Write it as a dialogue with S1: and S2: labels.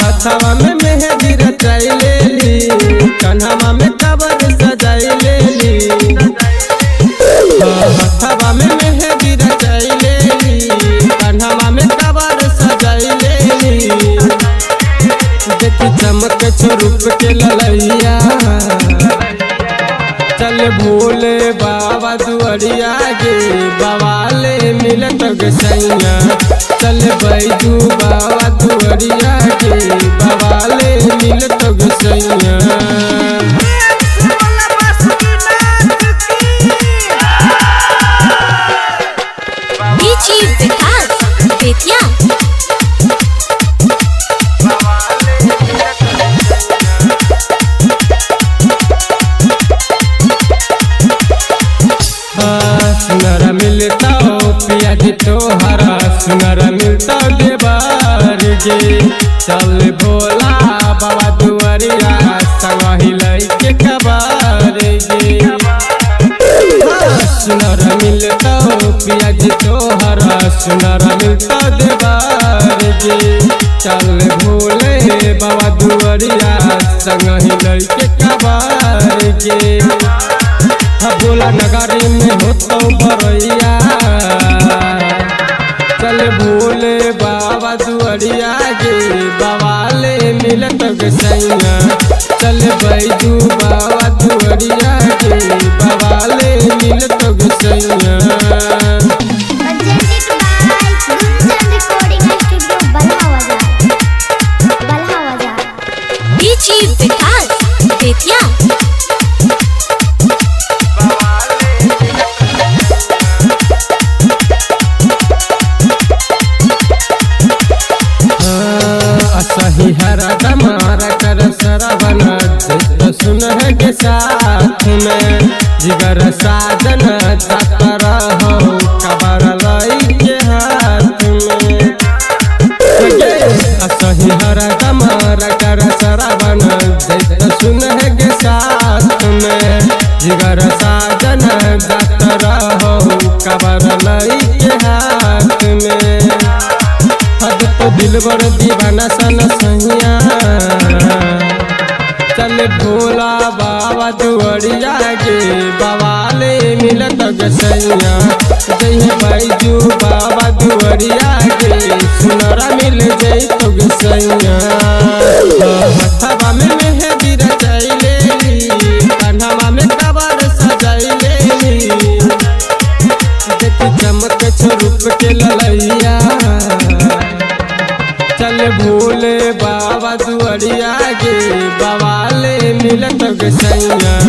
S1: हथवा में मेहंदी रचाई लेली, कन्हवा में कबर सजाई लेली। हथवा में मेहंदी रचाई लेली, कन्हवा में कबर सजाई लेली। देखी चमक स्वरूप के ललैया, चल भोले बाबा दुआरिया गे, बवाले मिलत गसैया। चल बैजू बाबा दुआरिया गे, बवाले मिलत गसैया। सुनर मिलता पिया जी तोहरा, सुनर मिलता देवार गे। चल भोला बाबा दुआरिया, संगहि लइके कबार गे। सुनर मिलता पिया जी तोहरा, सुनर मिलता देवार गे। चल भोले बाबा दुआरिया, संगहि लइके कबार गे। भोला नगरी में होतो बरैया, चल भोले बाबा दुआरिया गे, बवाले मिलत गसैया। चल बैजू बाबा दुआरिया गे, बवाले मिलत गसैया। सही हरा दमारा कर सरवन, सुन है के साथ में जिगर साजन जाता रहो, कबर लाई के हाथ में। सही हरा दमारा कर सरवन, सुन है के साथ में जिगर साजन जाता रहो, कबर लाई के हाथ में। हद तो दिलबर दीवाना सन सहिया, चल भोला बाबा दुआरिया गे, बवाले मिलत गसैया। जय बैजू बाबा दुआरिया गे, सुनरा मिल जई तो गसैया। हथवा में मेहंदी रचाई लेली, कन्हवा में कबर सजाई लेली। देखी चमक स्वरूप के ललैया, चल भोले बाबा दुआरिया गे, बवाले मिलत गसैया।